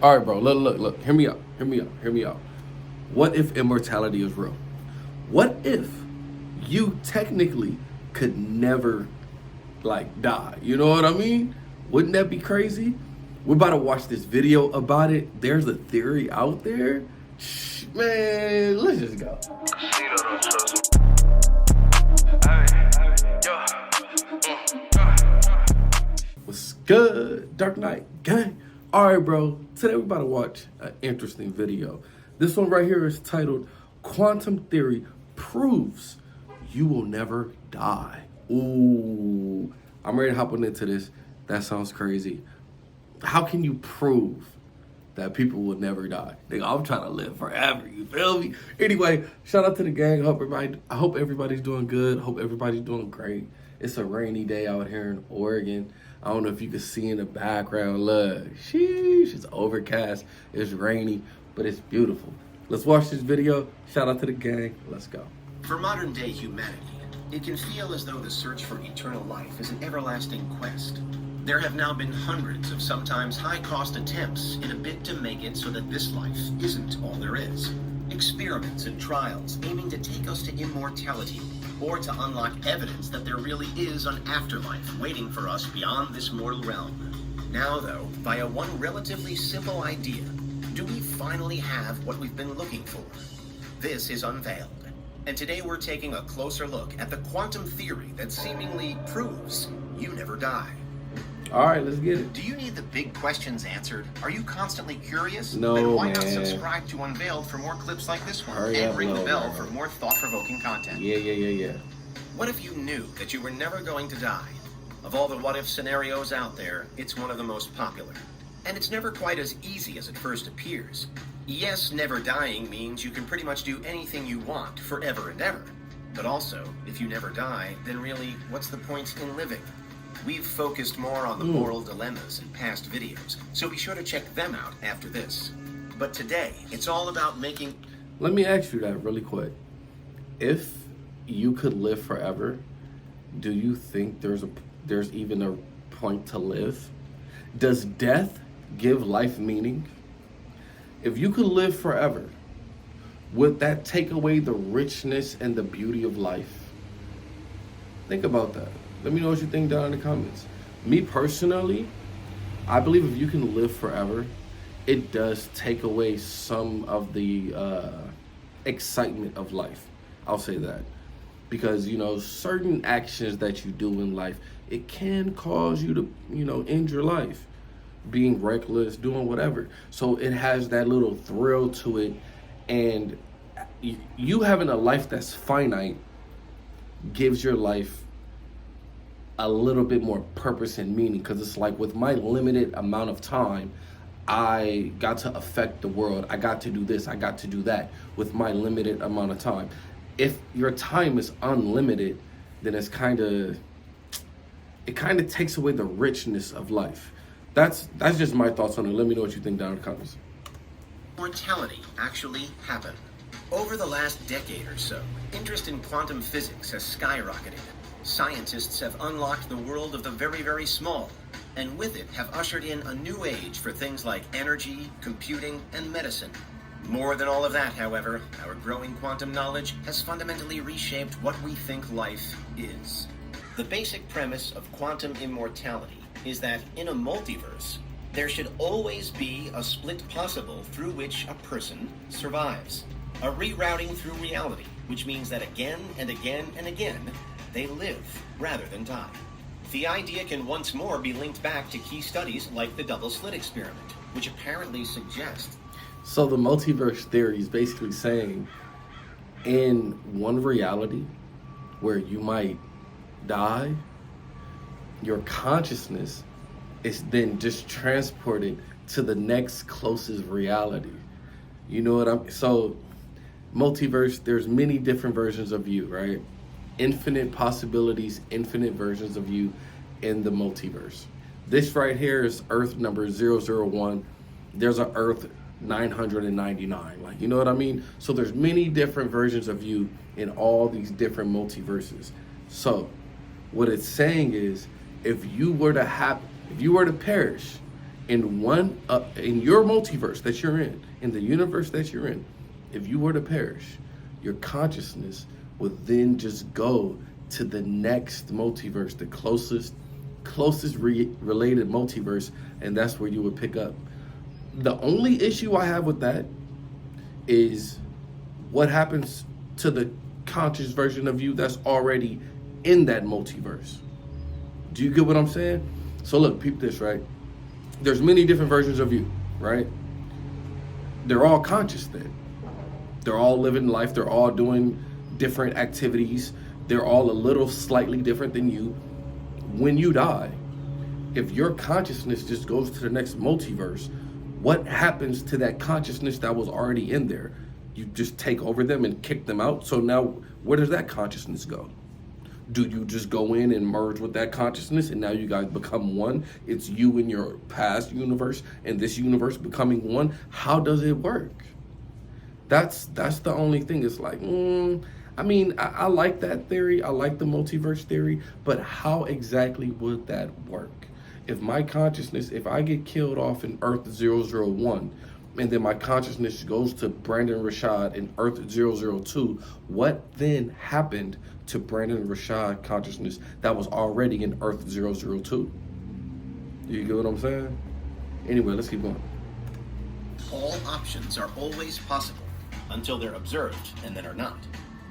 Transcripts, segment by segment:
All right, bro. Look. Hear me out. What if immortality is real? What if you technically could never like die? You know what I mean? Wouldn't that be crazy? We're about to watch this video about it. There's a theory out there. Man, let's just go. What's good, Dark Knight gang? All right, bro. Today we're about to watch an interesting video. This one right here is titled "Quantum Theory Proves You Will Never Die." Ooh, I'm ready to hop on into this. That sounds crazy. How can you prove that people will never die? Nigga, I'm trying to live forever. You feel me? Anyway, shout out to the gang. I hope everybody's doing good. Hope everybody's doing great. It's a rainy day out here in Oregon. I don't know if you can see in the background. Look, sheesh, it's overcast. It's rainy, but it's beautiful. Let's watch this video. Shout out to the gang. Let's go. For modern day humanity, it can feel as though the search for eternal life is an everlasting quest. There have now been hundreds of sometimes high-cost attempts in a bid to make it so that this life isn't all there is. Experiments and trials aiming to take us to immortality, or to unlock evidence that there really is an afterlife waiting for us beyond this mortal realm. Now, though, via one relatively simple idea, do we finally have what we've been looking for? This is Unveiled, and today we're taking a closer look at the quantum theory that seemingly proves you never die. All right, let's get it. Do you need the big questions answered? Are you constantly curious? No, then why man. not subscribe to Unveiled for more clips like this one? Hurry and up, ring the little bell man. for more thought-provoking content. Yeah. What if you knew that you were never going to die? Of all the what-if scenarios out there, it's one of the most popular. And it's never quite as easy as it first appears. Yes, never dying means you can pretty much do anything you want forever and ever. But also, if you never die, then really, what's the point in living? We've focused more on the moral dilemmas in past videos, so be sure to check them out after this. But today, it's all about making... Let me ask you that really quick. If you could live forever, do you think there's even a point to live? Does death give life meaning? If you could live forever, would that take away the richness and the beauty of life? Think about that. Let me know what you think down in the comments. Me personally, I believe if you can live forever, it does take away some of the excitement of life. I'll say that. Because, certain actions that you do in life, it can cause you to, end your life. Being reckless, doing whatever. So it has that little thrill to it. And you having a life that's finite gives your life a little bit more purpose and meaning, because it's like, with my limited amount of time, I got to affect the world. I got to do this, I got to do that with my limited amount of time. If your time is unlimited, then it kind of takes away the richness of life. That's just my thoughts on it. Let me know what you think down in the comments. Mortality actually happened. Over the last decade or so, interest in quantum physics has skyrocketed. Scientists have unlocked the world of the very, very small, and with it have ushered in a new age for things like energy, computing, and medicine. More than all of that, however, our growing quantum knowledge has fundamentally reshaped what we think life is. The basic premise of quantum immortality is that in a multiverse, there should always be a split possible through which a person survives. A rerouting through reality, which means that again and again and again, they live rather than die. The idea can once more be linked back to key studies like the double slit experiment, which apparently suggests... So the multiverse theory is basically saying, in one reality where you might die, your consciousness is then just transported to the next closest reality. You know what so multiverse, there's many different versions of you, right? Infinite possibilities, infinite versions of you in the multiverse. This right here is Earth number 001. There's a Earth 999. Like, you know what I mean? So there's many different versions of you in all these different multiverses. So what it's saying is, if you were to perish in your multiverse that you're in the universe that you're in, if you were to perish, your consciousness would then just go to the next multiverse, the closest related multiverse, and that's where you would pick up. The only issue I have with that is what happens to the conscious version of you that's already in that multiverse. Do you get what I'm saying? So look, peep this, right? There's many different versions of you, right? They're all conscious then. They're all living life. They're all doing different activities. They're all a little slightly different than you. When you die, if your consciousness just goes to the next multiverse, what happens to that consciousness that was already in there? You just take over them and kick them out. So now where does that consciousness go? Do you just go in and merge with that consciousness and now you guys become one? It's you in your past universe and this universe becoming one. How does it work? That's the only thing. It's like, I like that theory. I like the multiverse theory, but how exactly would that work? If my consciousness, if I get killed off in Earth 001, and then my consciousness goes to Brandon Rashad in Earth 002, what then happened to Brandon Rashad consciousness that was already in Earth 002? You get what I'm saying? Anyway, let's keep going. All options are always possible until they're observed and then are not.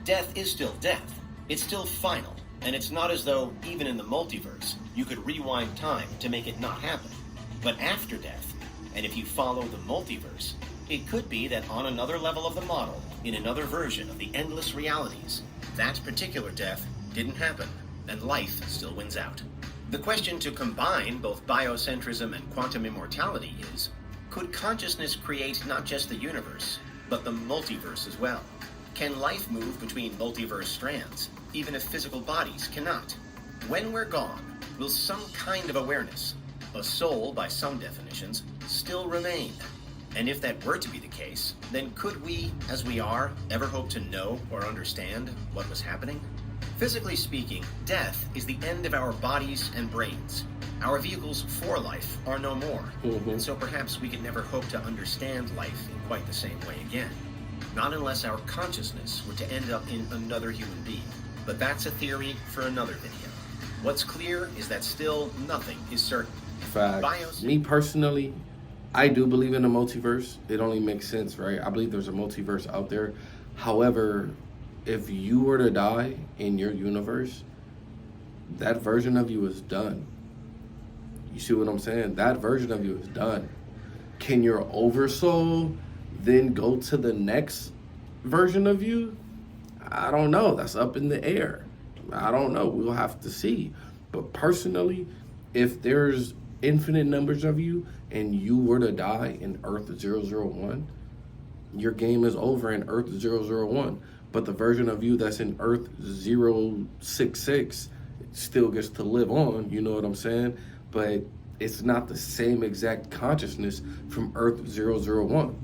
Death is still death. It's still final. And it's not as though, even in the multiverse, you could rewind time to make it not happen. But after death, and if you follow the multiverse, it could be that on another level of the model, in another version of the endless realities, that particular death didn't happen, and life still wins out. The question to combine both biocentrism and quantum immortality is, could consciousness create not just the universe, but the multiverse as well? Can life move between multiverse strands, even if physical bodies cannot? When we're gone, will some kind of awareness, a soul by some definitions, still remain? And if that were to be the case, then could we, as we are, ever hope to know or understand what was happening? Physically speaking, death is the end of our bodies and brains. Our vehicles for life are no more, and so perhaps we could never hope to understand life in quite the same way again. Not unless our consciousness were to end up in another human being. But that's a theory for another video. What's clear is that still nothing is certain. Facts. Me personally, I do believe in a multiverse. It only makes sense, right? I believe there's a multiverse out there. However, if you were to die in your universe, that version of you is done. You see what I'm saying? That version of you is done. Can your oversoul then go to the next version of you? I don't know. That's up in the air. I don't know. We'll have to see. But personally, if there's infinite numbers of you and you were to die in Earth 001, your game is over in Earth 001. But the version of you that's in Earth 066 still gets to live on, you know what I'm saying? But it's not the same exact consciousness from Earth 001.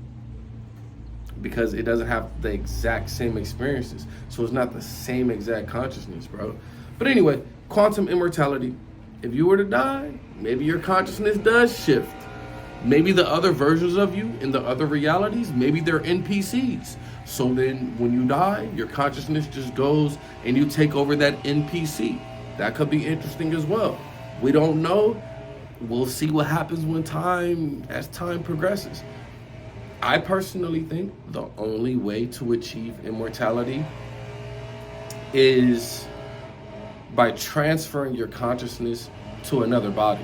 Because it doesn't have the exact same experiences. So it's not the same exact consciousness, bro. But anyway, quantum immortality. If you were to die, maybe your consciousness does shift. Maybe the other versions of you in the other realities, maybe they're NPCs. So then when you die, your consciousness just goes and you take over that NPC. That could be interesting as well. We don't know. We'll see what happens as time progresses. I personally think the only way to achieve immortality is by transferring your consciousness to another body.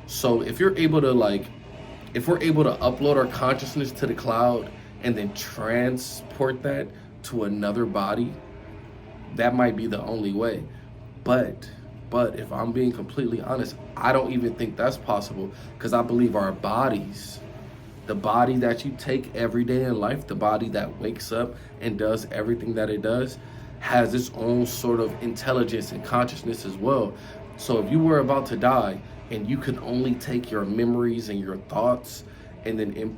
So if we're able to upload our consciousness to the cloud and then transport that to another body, that might be the only way. But if I'm being completely honest, I don't even think that's possible, because I believe our bodies, the body that you take every day in life, the body that wakes up and does everything that it does, has its own sort of intelligence and consciousness as well. So if you were about to die and you could only take your memories and your thoughts and then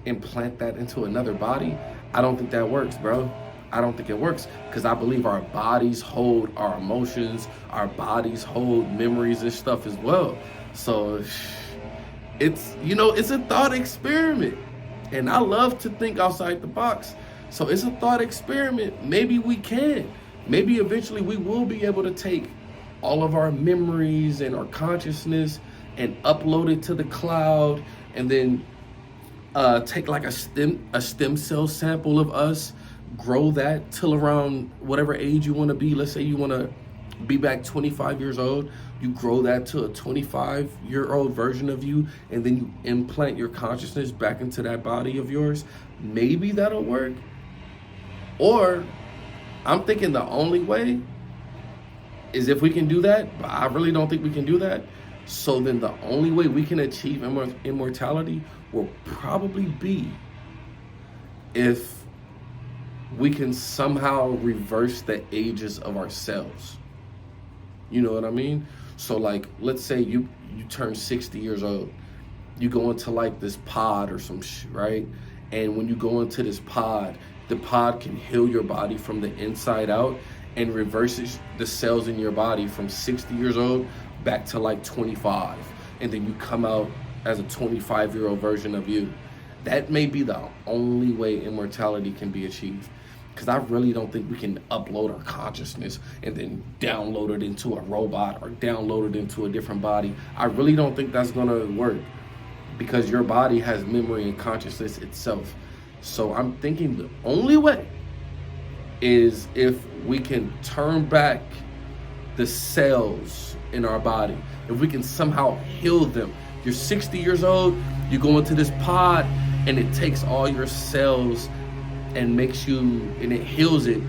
implant that into another body, I don't think that works, bro. I don't think it works, because I believe our bodies hold our emotions, our bodies hold memories and stuff as well. So it's a thought experiment. And I love to think outside the box. So it's a thought experiment. Maybe we can. Maybe eventually we will be able to take all of our memories and our consciousness and upload it to the cloud, and then take like a stem cell sample of us, grow that till around whatever age you want to be. Let's say you want to be back 25 years old. You grow that to a 25-year-old version of you, and then you implant your consciousness back into that body of yours. Maybe that'll work. Or I'm thinking the only way is if we can do that, but I really don't think we can do that. So then the only way we can achieve immortality will probably be if we can somehow reverse the ages of ourselves. You know what I mean? So like, let's say you turn 60 years old. You go into like this pod or some shit, right? And when you go into this pod, the pod can heal your body from the inside out and reverses the cells in your body from 60 years old back to like 25. And then you come out as a 25-year-old version of you. That may be the only way immortality can be achieved. Because I really don't think we can upload our consciousness and then download it into a robot or download it into a different body. I really don't think that's gonna work, because your body has memory and consciousness itself. So I'm thinking the only way is if we can turn back the cells in our body. If we can somehow heal them. You're 60 years old, you go into this pod, and it takes all your cells and it heals it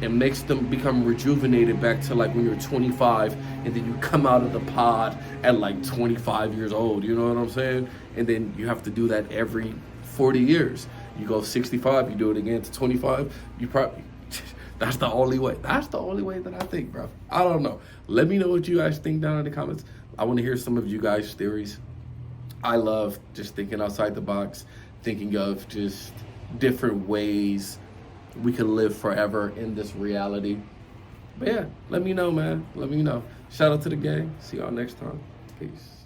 and makes them become rejuvenated back to like when you're 25, and then you come out of the pod at like 25 years old, you know what I'm saying? And then you have to do that every 40 years. You go 65, you do it again to 25, you probably, that's the only way. That's the only way that I think, bro. I don't know. Let me know what you guys think down in the comments. I want to hear some of you guys' theories. I love just thinking outside the box, thinking of just different ways we could live forever in this reality. But yeah, let me know, man. Let me know. Shout out to the gang. See y'all next time. Peace.